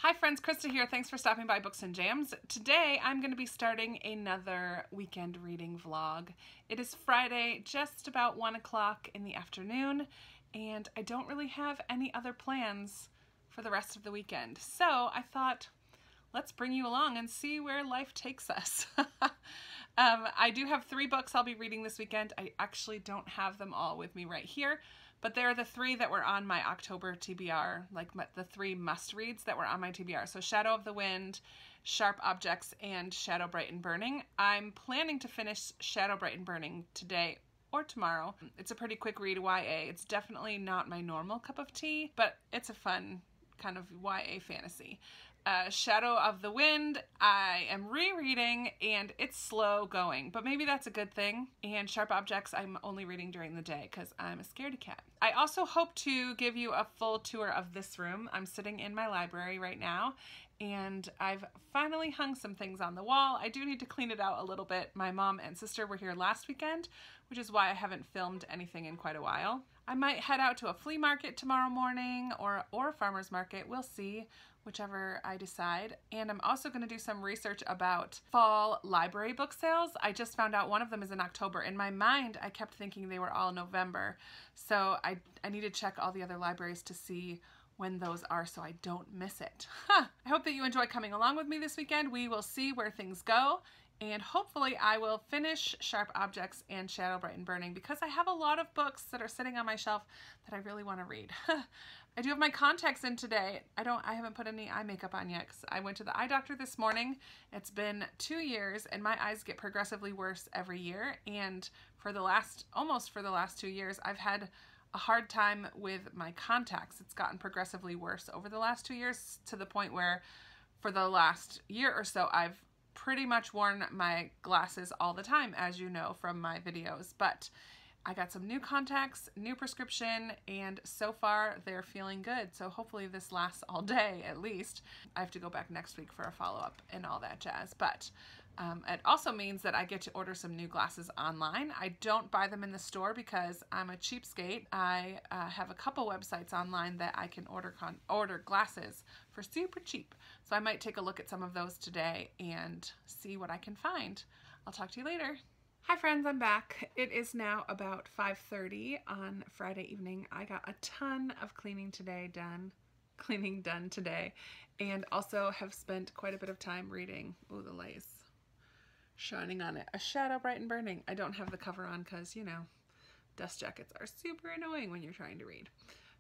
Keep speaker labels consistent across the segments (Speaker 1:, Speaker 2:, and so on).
Speaker 1: Hi friends, Krista here. Thanks for stopping by Books and Jams. Today I'm going to be starting another weekend reading vlog. It is Friday, just about 1 o'clock in the afternoon, and I don't really have any other plans for the rest of the weekend. So I thought, let's bring you along and see where life takes us. I do have 3 books I'll be reading this weekend. I actually don't have them all with me right here, but they're the 3 that were on my October TBR, like the 3 must-reads that were on my TBR. So Shadow of the Wind, Sharp Objects, and Shadow Bright and Burning. I'm planning to finish Shadow Bright and Burning today or tomorrow. It's a pretty quick read, YA. It's definitely not my normal cup of tea, but it's a fun kind of YA fantasy. Shadow of the Wind, I am rereading and it's slow going, but maybe that's a good thing. And Sharp Objects, I'm only reading during the day because I'm a scaredy cat. I also hope to give you a full tour of this room. I'm sitting in my library right now and I've finally hung some things on the wall. I do need to clean it out a little bit. My mom and sister were here last weekend, which is why I haven't filmed anything in quite a while. I might head out to a flea market tomorrow morning or a farmer's market. We'll see, whichever I decide. And I'm also going to do some research about fall library book sales. I just found out one of them is in October. In my mind, I kept thinking they were all November. So I need to check all the other libraries to see when those are so I don't miss it. I hope that you enjoy coming along with me this weekend. We will see where things go. And hopefully I will finish Sharp Objects and Shadow Bright and Burning because I have a lot of books that are sitting on my shelf that I really want to read. I do have my contacts in today. I haven't put any eye makeup on yet because I went to the eye doctor this morning. It's been 2 years and my eyes get progressively worse every year. And almost for the last 2 years, I've had a hard time with my contacts. It's gotten progressively worse over the last 2 years to the point where for the last year or so, I've pretty much worn my glasses all the time, as you know from my videos, but I got some new contacts, new prescription, and so far they're feeling good. So hopefully this lasts all day at least. I have to go back next week for a follow-up and all that jazz, but it also means that I get to order some new glasses online. I don't buy them in the store because I'm a cheapskate. I have a couple websites online that I can order glasses for super cheap. So I might take a look at some of those today and see what I can find. I'll talk to you later. Hi friends, I'm back. It is now about 5:30 on Friday evening. I got a ton of cleaning done today, and also have spent quite a bit of time reading. Oh, the light is shining on it. A Shadow Bright and Burning. I don't have the cover on because, you know, dust jackets are super annoying when you're trying to read.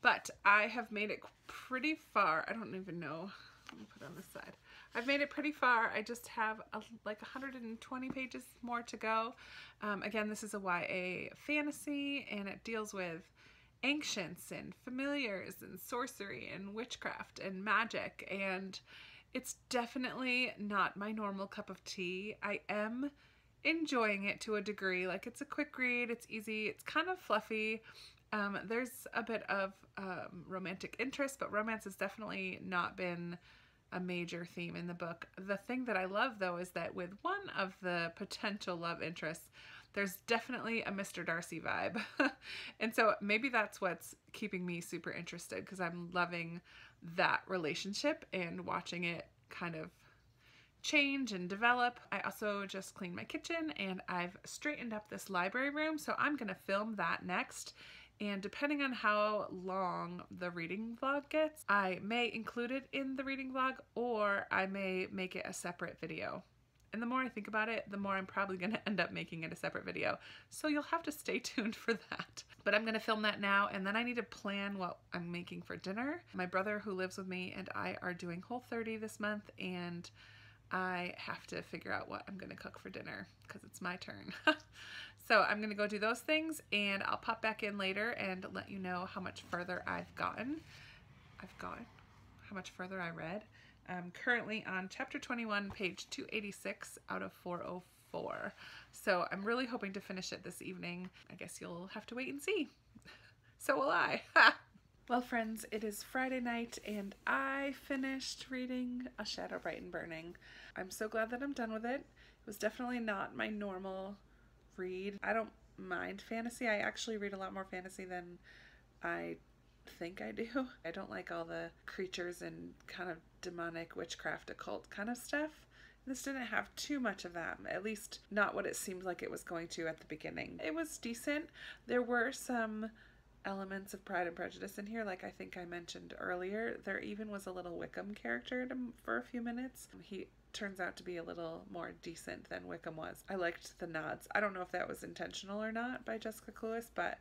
Speaker 1: But I have made it pretty far. I don't even know. Let me put it on this side. I've made it pretty far. I just have like 120 pages more to go. Again, this is a YA fantasy and it deals with ancients and familiars and sorcery and witchcraft and magic, and it's definitely not my normal cup of tea. I am enjoying it to a degree. Like, it's a quick read, it's easy, it's kind of fluffy. There's a bit of romantic interest, but romance has definitely not been a major theme in the book. The thing that I love though is that with one of the potential love interests, there's definitely a Mr. Darcy vibe. And so maybe that's what's keeping me super interested, because I'm loving that relationship and watching it kind of change and develop. I also just cleaned my kitchen and I've straightened up this library room, so I'm gonna film that next. And depending on how long the reading vlog gets, I may include it in the reading vlog or I may make it a separate video. And the more I think about it, the more I'm probably going to end up making it a separate video. So you'll have to stay tuned for that. But I'm going to film that now, and then I need to plan what I'm making for dinner. My brother who lives with me and I are doing Whole30 this month, and I have to figure out what I'm going to cook for dinner because it's my turn. So I'm going to go do those things, and I'll pop back in later and let you know how much further I've gotten. How much further I read. I'm currently on chapter 21, page 286 out of 404. So I'm really hoping to finish it this evening. I guess you'll have to wait and see. So will I. Well friends, it is Friday night and I finished reading A Shadow Bright and Burning. I'm so glad that I'm done with it. It was definitely not my normal read. I don't mind fantasy. I actually read a lot more fantasy than I think I do. I don't like all the creatures and kind of demonic witchcraft occult kind of stuff. This didn't have too much of that, at least not what it seemed like it was going to at the beginning. It was decent. There were some elements of Pride and Prejudice in here, like I think I mentioned earlier. There even was a little Wickham character for a few minutes. He turns out to be a little more decent than Wickham was. I liked the nods. I don't know if that was intentional or not by Jessica Cluess, but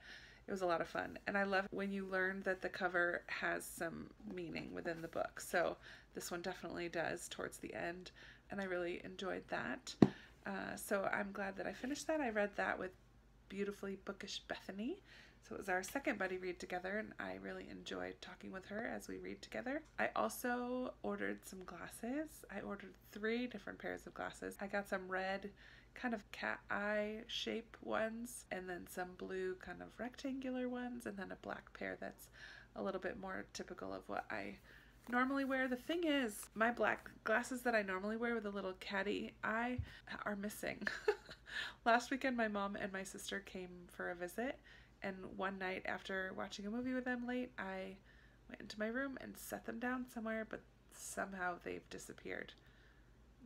Speaker 1: it was a lot of fun. And I love when you learn that the cover has some meaning within the book. So this one definitely does towards the end, and I really enjoyed that. So I'm glad that I finished that. I read that with beautifully bookish Bethany. So it was our second buddy read together, and I really enjoyed talking with her as we read together. I also ordered some glasses. I ordered 3 different pairs of glasses. I got some red kind of cat eye shape ones, and then some blue kind of rectangular ones, and then a black pair that's a little bit more typical of what I normally wear. The thing is, my black glasses that I normally wear with a little catty eye are missing. Last weekend my mom and my sister came for a visit, and one night after watching a movie with them late, I went into my room and set them down somewhere, but somehow they've disappeared.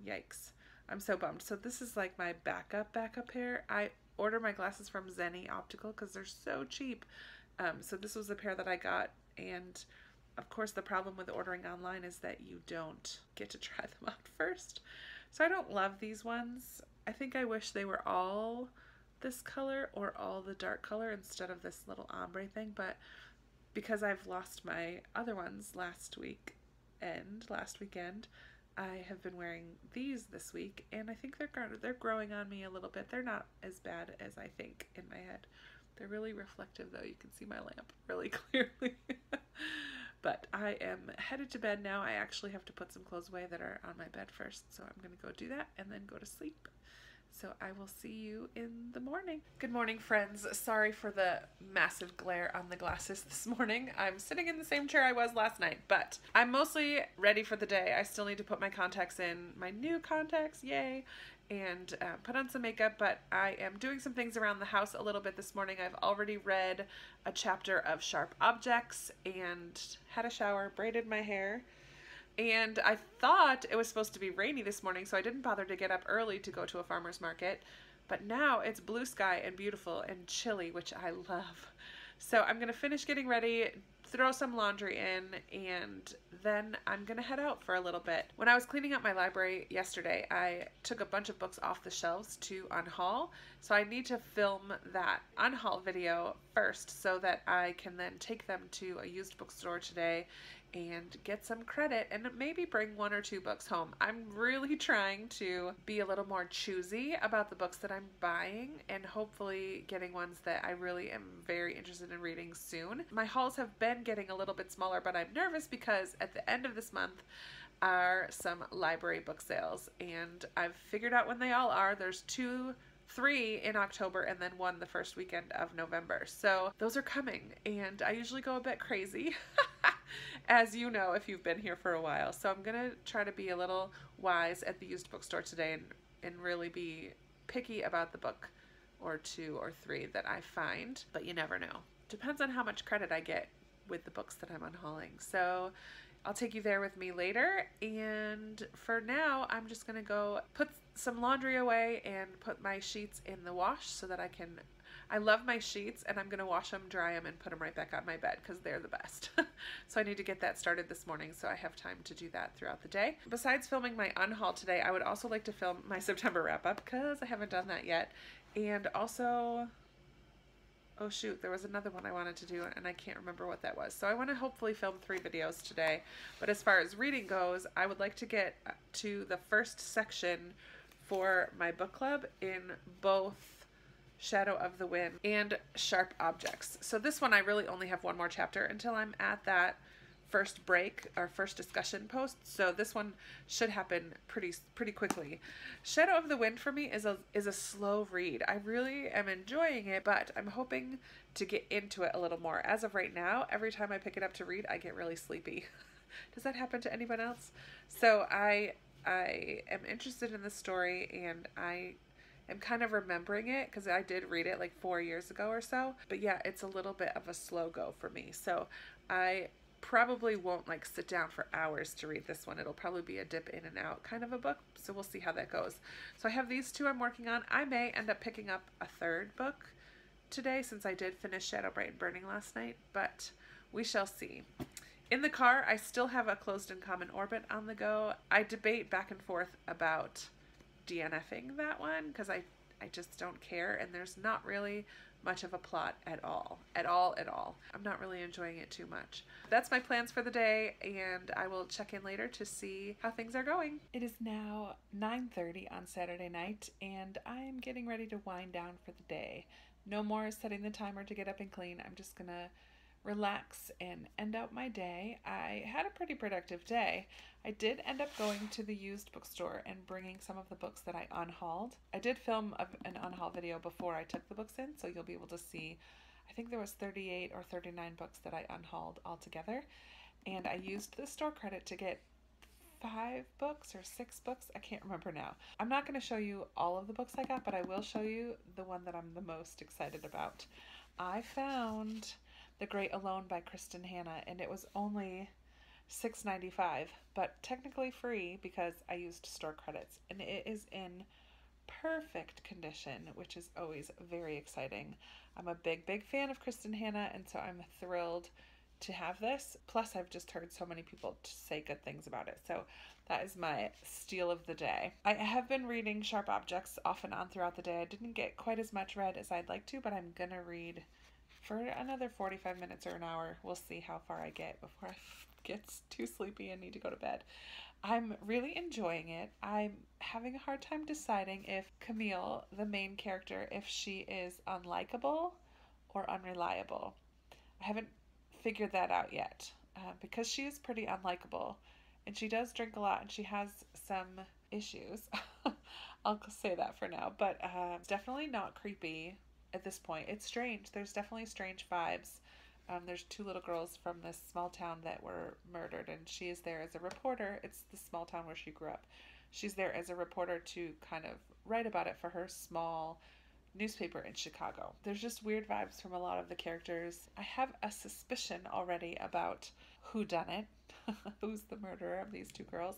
Speaker 1: Yikes. I'm so bummed. So this is like my backup pair. I order my glasses from Zenni Optical because they're so cheap. So this was the pair that I got, and of course the problem with ordering online is that you don't get to try them out first. So I don't love these ones. I think I wish they were all this color or all the dark color instead of this little ombre thing, but because I've lost my other ones last weekend, I have been wearing these this week, and I think they're growing on me a little bit. They're not as bad as I think in my head. They're really reflective though. You can see my lamp really clearly. But I am headed to bed now. I actually have to put some clothes away that are on my bed first, so I'm going to go do that and then go to sleep. So I will see you in the morning. Good morning, friends. Sorry for the massive glare on the glasses this morning. I'm sitting in the same chair I was last night, but I'm mostly ready for the day. I still need to put my contacts in, my new contacts, yay, and put on some makeup, but I am doing some things around the house a little bit this morning. I've already read a chapter of Sharp Objects and had a shower, braided my hair. And I thought it was supposed to be rainy this morning, so I didn't bother to get up early to go to a farmer's market. But now it's blue sky and beautiful and chilly, which I love. So I'm going to finish getting ready, throw some laundry in, and then I'm going to head out for a little bit. When I was cleaning up my library yesterday, I took a bunch of books off the shelves to unhaul. So I need to film that unhaul video first so that I can then take them to a used bookstore today and get some credit and maybe bring 1 or 2 books home. I'm really trying to be a little more choosy about the books that I'm buying and hopefully getting ones that I really am very interested in reading soon. My hauls have been getting a little bit smaller, but I'm nervous because at the end of this month are some library book sales, and I've figured out when they all are. There's 3 in October and then 1 the first weekend of November. So those are coming, and I usually go a bit crazy, as you know if you've been here for a while. So I'm gonna try to be a little wise at the used bookstore today and really be picky about the book or 2 or 3 that I find, but you never know. Depends on how much credit I get with the books that I'm unhauling. So I'll take you there with me later, and for now I'm just gonna go put some laundry away and put my sheets in the wash so that I love my sheets, and I'm gonna wash them, dry them, and put them right back on my bed because they're the best. So I need to get that started this morning so I have time to do that throughout the day. Besides filming my unhaul today, I would also like to film my September wrap-up because I haven't done that yet, and also, oh shoot, there was another one I wanted to do and I can't remember what that was. So I want to hopefully film 3 videos today. But as far as reading goes, I would like to get to the first section for my book club in both Shadow of the Wind and Sharp Objects. So this one I really only have 1 more chapter until I'm at that first break or first discussion post. So this one should happen pretty quickly. Shadow of the Wind for me is a slow read. I really am enjoying it, but I'm hoping to get into it a little more. As of right now, every time I pick it up to read, I get really sleepy. Does that happen to anyone else? So I am interested in the story, and I I'm kind of remembering it because I did read it like 4 years ago or so. But yeah, it's a little bit of a slow go for me. So I probably won't like sit down for hours to read this one. It'll probably be a dip in and out kind of a book. So we'll see how that goes. So I have these two I'm working on. I may end up picking up a third book today since I did finish Shadow Bright and Burning last night, but we shall see. In the car, I still have A Closed and Common Orbit on the go. I debate back and forth about DNFing that one because I just don't care, and there's not really much of a plot at all. I'm not really enjoying it too much. That's my plans for the day, and I will check in later to see how things are going. It is now 9:30 on Saturday night, and I'm getting ready to wind down for the day. No more setting the timer to get up and clean. I'm just gonna relax and end out my day. I had a pretty productive day. I did end up going to the used bookstore and bringing some of the books that I unhauled. I did film an unhaul video before I took the books in, so you'll be able to see, I think there was 38 or 39 books that I unhauled altogether. And I used the store credit to get 5 books or 6 books. I can't remember now. I'm not going to show you all of the books I got, but I will show you the one that I'm the most excited about. I found The Great Alone by Kristen Hanna, and it was only $6.95, but technically free because I used store credits, and it is in perfect condition, which is always very exciting. I'm a big fan of Kristen Hanna, and so I'm thrilled to have this. Plus, I've just heard so many people say good things about it, so that is my steal of the day. I have been reading Sharp Objects off and on throughout the day. I didn't get quite as much read as I'd like to, but I'm gonna read for another 45 minutes or an hour. We'll see how far I get before I get too sleepy and need to go to bed. I'm really enjoying it. I'm having a hard time deciding if Camille, the main character, if she is unlikable or unreliable. I haven't figured that out yet because she is pretty unlikable, and she does drink a lot and she has some issues. I'll say that for now, but it's definitely not creepy at this point. It's strange. There's definitely strange vibes. There's 2 little girls from this small town that were murdered, and she is there as a reporter. It's the small town where she grew up. She's there as a reporter to kind of write about it for her small newspaper in Chicago. There's just weird vibes from a lot of the characters. I have a suspicion already about who done it, who's the murderer of these 2 girls,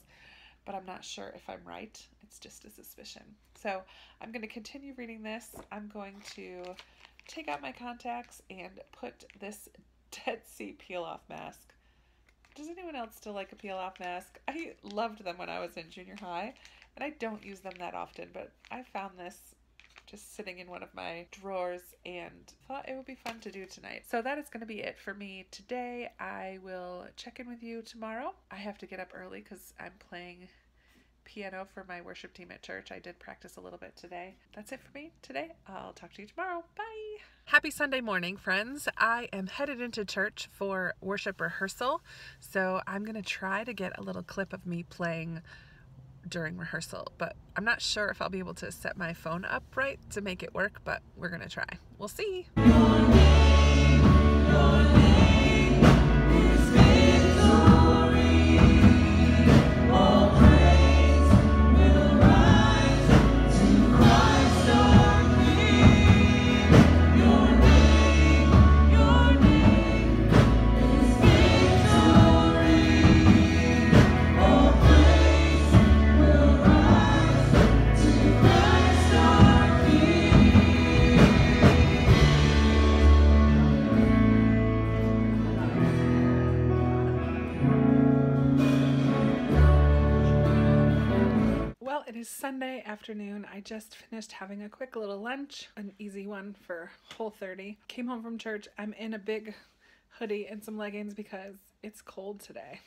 Speaker 1: but I'm not sure if I'm right. It's just a suspicion. So I'm going to continue reading this. I'm going to take out my contacts and put this Dead Sea peel-off mask. Does anyone else still like a peel-off mask? I loved them when I was in junior high, and I don't use them that often, but I found this just sitting in one of my drawers and thought it would be fun to do tonight. So that is going to be it for me today. I will check in with you tomorrow. I have to get up early because I'm playing piano for my worship team at church. I did practice a little bit today. That's it for me today. I'll talk to you tomorrow. Bye. Happy Sunday morning, friends. I am headed into church for worship rehearsal, so I'm going to try to get a little clip of me playing during rehearsal, but I'm not sure if I'll be able to set my phone up right to make it work, but we're going to try. We'll see. Your name is victory. All praise will rise to Christ our King. Your name is victory. All praise will rise to Christ our King. Well, it is Sunday afternoon. I just finished having a quick little lunch, an easy one for Whole30. Came home from church. I'm in a big hoodie and some leggings because it's cold today.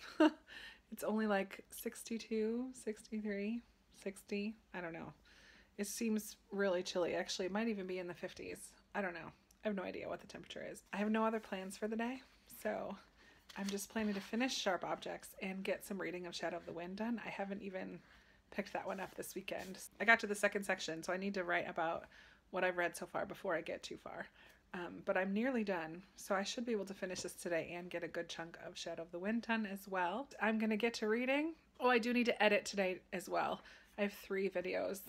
Speaker 1: It's only like 62, 63, 60. I don't know. It seems really chilly. Actually, it might even be in the 50s. I don't know. I have no idea what the temperature is. I have no other plans for the day, so I'm just planning to finish Sharp Objects and get some reading of Shadow of the Wind done. I haven't even picked that one up this weekend. I got to the second section, so I need to write about what I've read so far before I get too far. But I'm nearly done, so I should be able to finish this today and get a good chunk of Shadow of the Wind done as well. I'm going to get to reading. Oh, I do need to edit today as well. I have 3 videos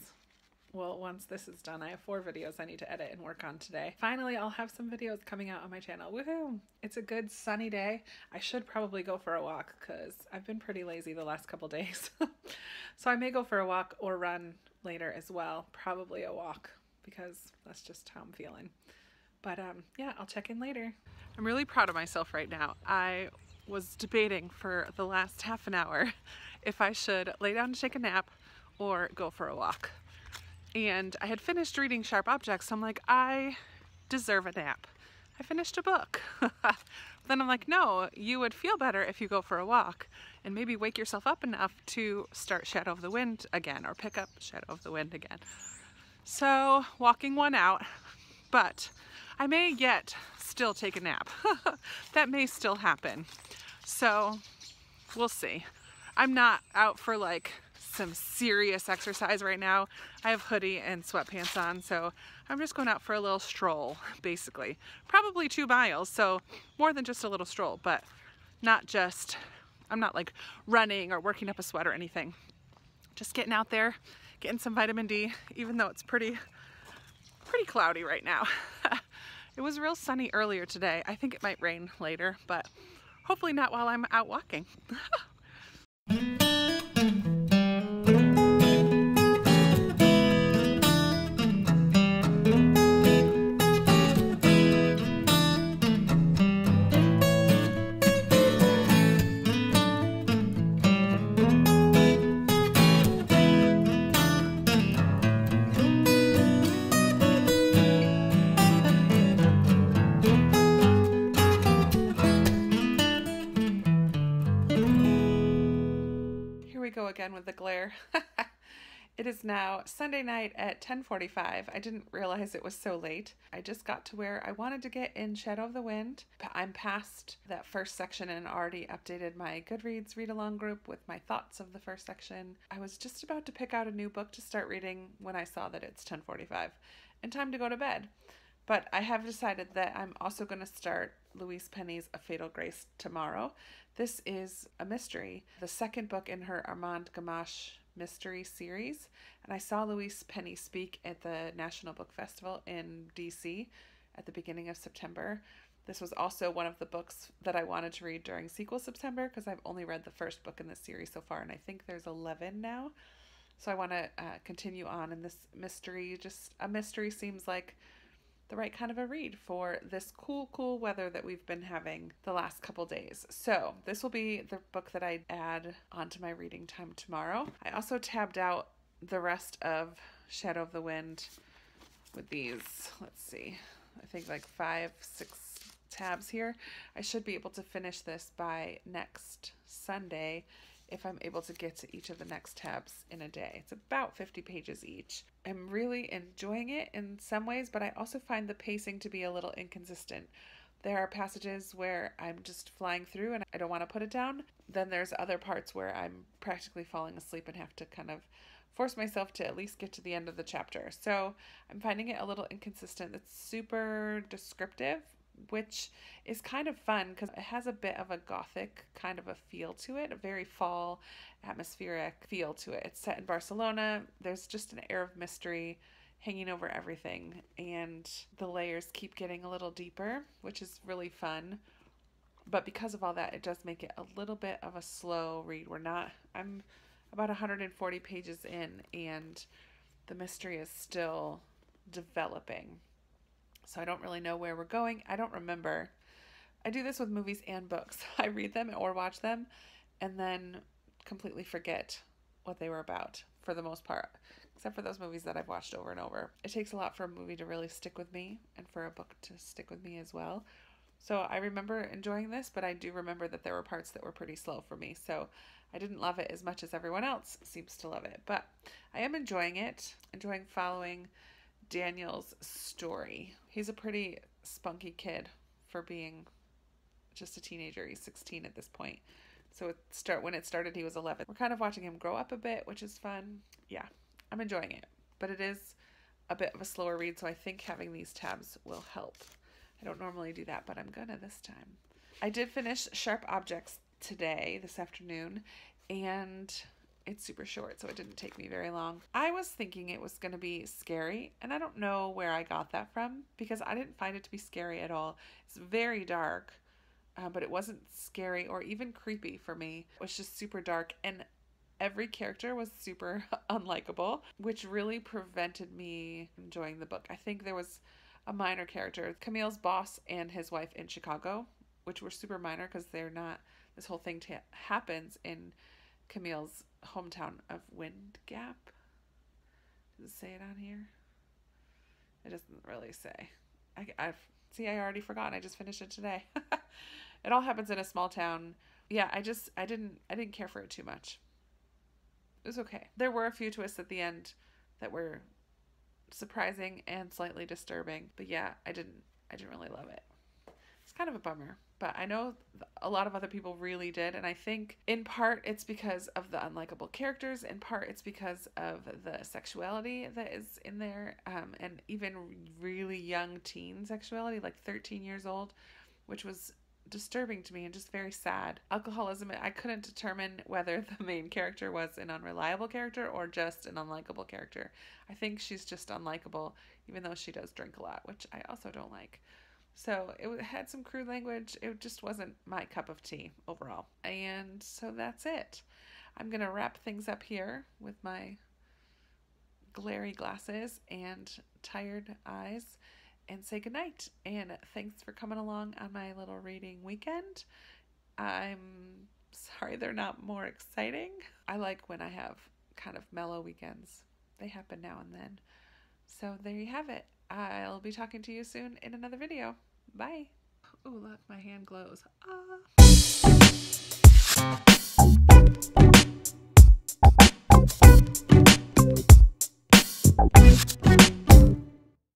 Speaker 1: well, once this is done, I have 4 videos I need to edit and work on today. Finally, I'll have some videos coming out on my channel. Woohoo! It's a good sunny day. I should probably go for a walk because I've been pretty lazy the last couple days. So I may go for a walk or run later as well. Probably a walk because that's just how I'm feeling. But yeah, I'll check in later. I'm really proud of myself right now. I was debating for the last half an hour if I should lay down to take a nap or go for a walk. And I had finished reading Sharp Objects, so I'm like, I deserve a nap. I finished a book. Then I'm like, no, you would feel better if you go for a walk and maybe wake yourself up enough to start Shadow of the Wind again, or pick up Shadow of the Wind again. So walking one out, but I may yet still take a nap. That may still happen. So we'll see. I'm not out for like some serious exercise right now. I have hoodie and sweatpants on, so I'm just going out for a little stroll, basically. Probably 2 miles, so more than just a little stroll, but not just, I'm not like running or working up a sweat or anything. Just getting out there, getting some vitamin D, even though it's pretty cloudy right now. It was real sunny earlier today. I think it might rain later, but hopefully not while I'm out walking. Go again with the glare. It is now Sunday night at 10:45. I didn't realize it was so late. I just got to where I wanted to get in Shadow of the Wind. I'm past that first section and already updated my Goodreads read-along group with my thoughts of the first section. I was just about to pick out a new book to start reading when I saw that it's 10:45 and time to go to bed. But I have decided that I'm also going to start Louise Penny's A Fatal Grace tomorrow. This is a mystery, the second book in her Armand Gamache mystery series. And I saw Louise Penny speak at the National Book Festival in DC at the beginning of September. This was also one of the books that I wanted to read during sequel September because I've only read the first book in this series so far, and I think there's 11 now. So I want to continue on in this mystery. Just a mystery seems like the right kind of a read for this cool weather that we've been having the last couple days. So this will be the book that I add onto my reading time tomorrow. I also tabbed out the rest of Shadow of the Wind with these, let's see, I think like 5, 6 tabs here. I should be able to finish this by next Sunday if I'm able to get to each of the next tabs in a day. It's about 50 pages each. I'm really enjoying it in some ways, but I also find the pacing to be a little inconsistent. There are passages where I'm just flying through and I don't want to put it down. Then there's other parts where I'm practically falling asleep and have to kind of force myself to at least get to the end of the chapter. So I'm finding it a little inconsistent. It's super descriptive, which is kind of fun because it has a bit of a gothic kind of a feel to it, a very fall atmospheric feel to it. It's set in Barcelona. There's just an air of mystery hanging over everything, and the layers keep getting a little deeper, which is really fun. But because of all that, it does make it a little bit of a slow read. I'm about 140 pages in and the mystery is still developing. So I don't really know where we're going. I don't remember. I do this with movies and books. I read them or watch them and then completely forget what they were about for the most part, except for those movies that I've watched over and over. It takes a lot for a movie to really stick with me and for a book to stick with me as well. So I remember enjoying this, but I do remember that there were parts that were pretty slow for me. So I didn't love it as much as everyone else seems to love it, but I am enjoying it, enjoying following Daniel's story. He's a pretty spunky kid for being just a teenager. He's 16 at this point. So when it started, he was 11. We're kind of watching him grow up a bit, which is fun. Yeah, I'm enjoying it, but it is a bit of a slower read, so I think having these tabs will help. I don't normally do that, but I'm gonna this time. I did finish Sharp Objects this afternoon, and It's super short, so it didn't take me very long. I was thinking it was going to be scary, and I don't know where I got that from because I didn't find it to be scary at all. It's very dark, but it wasn't scary or even creepy for me. It was just super dark, and every character was super unlikable, which really prevented me enjoying the book. I think there was a minor character, Camille's boss and his wife in Chicago, which were super minor because they're not, this whole thing happens in Camille's hometown of Wind Gap. Does it say it on here? It doesn't really say. I already forgot. I just finished it today. It all happens in a small town. Yeah, I didn't care for it too much. It was okay. There were a few twists at the end that were surprising and slightly disturbing, but yeah, I didn't really love it. It's kind of a bummer, but I know a lot of other people really did, and I think in part it's because of the unlikable characters, in part it's because of the sexuality that is in there, and even really young teen sexuality, like 13 years old, which was disturbing to me and just very sad. Alcoholism, I couldn't determine whether the main character was an unreliable character or just an unlikable character. I think she's just unlikable, even though she does drink a lot, which I also don't like. So it had some crude language. It just wasn't my cup of tea overall. And so that's it. I'm going to wrap things up here with my glary glasses and tired eyes and say goodnight. And thanks for coming along on my little reading weekend. I'm sorry they're not more exciting. I like when I have kind of mellow weekends. They happen now and then. So there you have it. I'll be talking to you soon in another video. Bye. Oh, look, my hand glows. Ah.